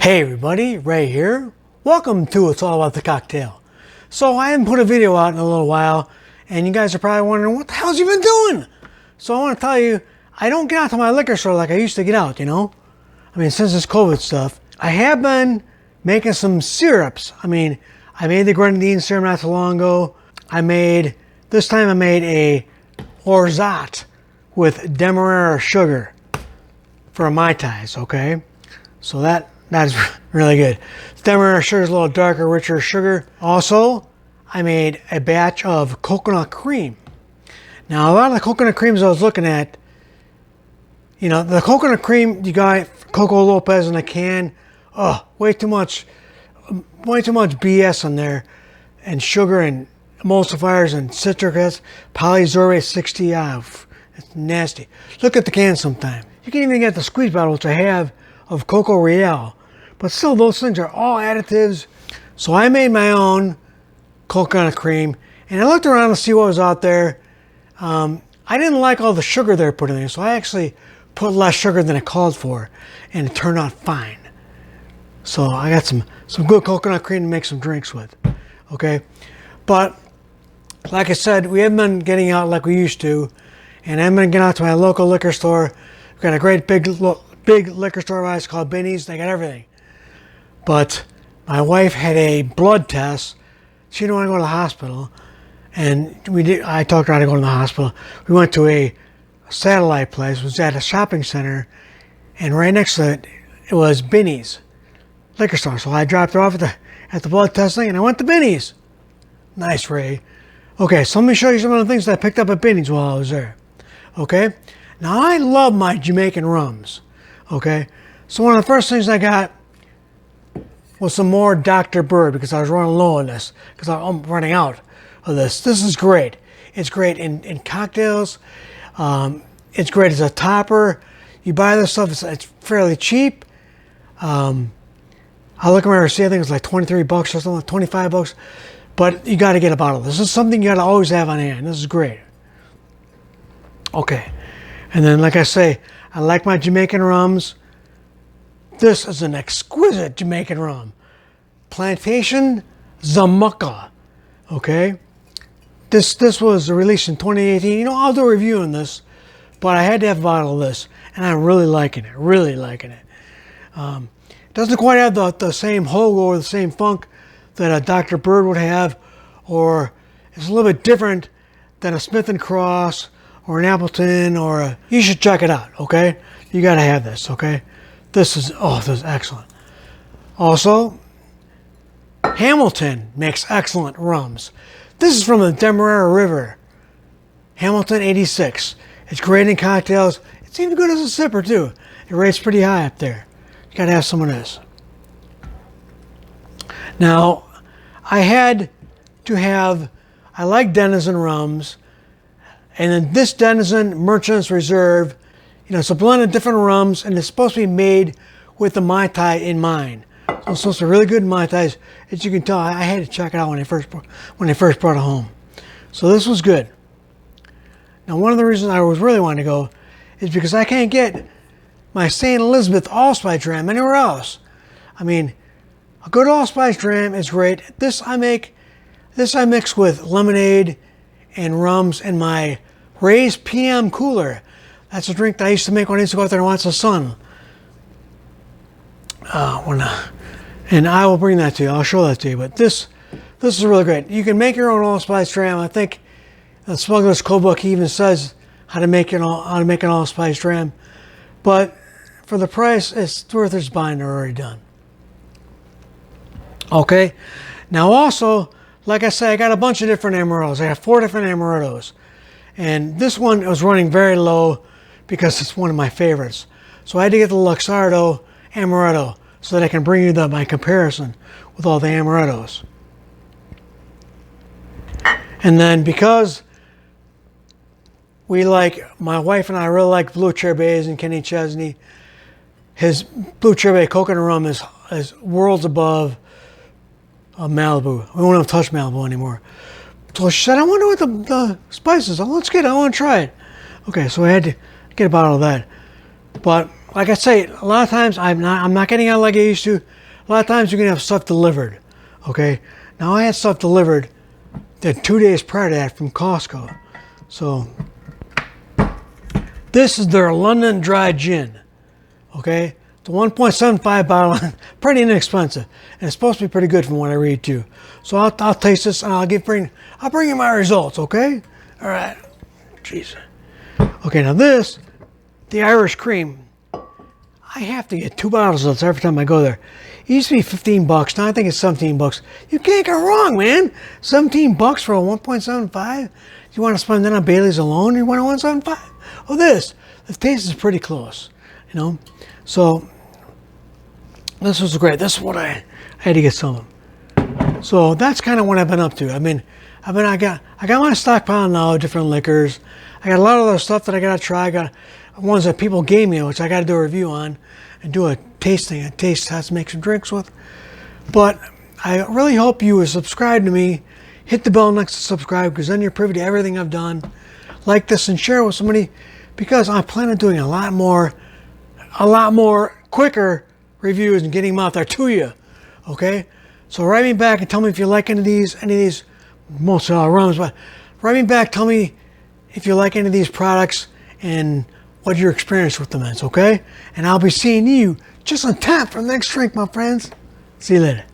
Hey everybody, Ray here. Welcome to It's All About the Cocktail. So I haven't put a video out in a little while, and you guys are probably wondering, what the hell's you been doing? So I want to tell you, I don't get out to my liquor store like I used to get out, you know? I mean, since this COVID stuff, I have been making some syrups. I mean, I made the grenadine syrup not too long ago. This time I made a orgeat with demerara sugar for Mai Tais, okay? So that's really good. Demerara sugar is a little darker, richer sugar. Also, I made a batch of coconut cream. Now, a lot of the coconut creams I was looking at, you know, the coconut cream you got Coco Lopez in a can, way too much BS in there, and sugar and emulsifiers and citric acid, polysorbate 60 off. It's nasty. Look at the can sometime. You can even get the squeeze bottle, which I have, of Coco Real, but still those things are all additives. So I made my own coconut cream, and I looked around to see what was out there. I didn't like all the sugar they're putting in, so I actually put less sugar than it called for, and it turned out fine. So I got some good coconut cream to make some drinks with, okay? But like I said, we haven't been getting out like we used to, and I'm going to get out to my local liquor store. We've got a great big liquor store it's called Binny's. They got everything. But my wife had a blood test. She didn't want to go to the hospital, and I talked her out of going to the hospital. We went to a satellite place. It was at a shopping center, and right next to it, it was Binny's liquor store. So I dropped her off at the blood testing, and I went to Binny's. Nice, Ray. Okay, so let me show you some of the things that I picked up at Binny's while I was there. Okay, now I love my Jamaican rums. Okay, so one of the first things I got was some more Dr. Bird because I was running low on this because I'm running out of this. This is great. It's great in cocktails. It's great as a topper. You buy this stuff, it's fairly cheap. I look at my receipt, I think it's like 23 bucks or something, like 25 bucks. But you got to get a bottle. This is something you got to always have on hand. This is great. Okay, and then like I say, I like my Jamaican rums. This is an exquisite Jamaican rum. Plantation Zamaka. Okay? This was released in 2018. You know, I'll do a review on this, but I had to have a bottle of this, and I'm really liking it. Really liking it. It doesn't quite have the same hogo or the same funk that a Dr. Bird would have, or it's a little bit different than a Smith & Cross or an Appleton you should check it out, okay? You gotta have this, okay? This is excellent. Also, Hamilton makes excellent rums. This is from the Demerara River. Hamilton 86. It's great in cocktails. It's even good as a sipper too. It rates pretty high up there. You gotta have some of this. Now, I like Denizen rums, and then this Denizen Merchant's Reserve, you know, it's a blend of different rums, and it's supposed to be made with the Mai Tai in mind. So it's supposed to be really good Mai Tais. As you can tell, I had to check it out when they first brought it home. So this was good. Now, one of the reasons I was really wanting to go is because I can't get my St. Elizabeth Allspice Dram anywhere else. I mean, a good Allspice Dram is great. This I mix with lemonade and rums in my Ray's PM cooler. That's a drink that I used to make when I used to go out there and watch the sun. And I will bring that to you. I'll show that to you. But this is really great. You can make your own Allspice Dram. I think the Smuggler's Codebook even says how to make an Allspice Dram. But for the price, it's worth its buying. They're already done. Okay. Now also, like I say, I got a bunch of different amarettos. I have 4 different amarettos. And this one was running very low because it's one of my favorites. So I had to get the Luxardo Amaretto so that I can bring you my comparison with all the amarettos. And then because my wife and I really like Blue Cherry Bay's and Kenny Chesney, his Blue Cherry Bay coconut rum is worlds above Malibu. We won't have touched Malibu anymore. So she said, I wonder what the spice is. Oh, let's get it. I want to try it. Okay, so I had to get a bottle of that. But like I say, a lot of times I'm not getting out like I used to A lot of times you can have stuff delivered. Okay, now I had stuff delivered that 2 days prior to that from Costco. So this is their London Dry Gin. Okay, the 1.75 bottle, pretty inexpensive, and it's supposed to be pretty good from what I read too. So I'll taste this and I'll bring you my results. Okay, all right. Jeez. Okay, now this, the Irish cream. I have to get 2 bottles of this every time I go there. It used to be 15 bucks. Now I think it's 17 bucks. You can't go wrong, man. 17 bucks for a 1.75? You want to spend that on Bailey's alone? You want a 1.75? Oh, this. The taste is pretty close, you know. So this was great. This is what I had to get some of. So that's kind of what I've been up to. I got my stockpile now of different liquors. I got a lot of other stuff that I got to try. I got ones that people gave me, which I got to do a review on and do a tasting, a taste test, make some drinks with. But I really hope you will subscribe to me. Hit the bell next to subscribe, because then you're privy to everything I've done. Like this and share with somebody, because I plan on doing a lot more quicker reviews and getting them out there to you. Okay? So write me back and tell me if you like any of these, most rums, but write me back, tell me if you like any of these products and what your experience with them is, okay? And I'll be seeing you just on tap for the next drink, my friends. See you later.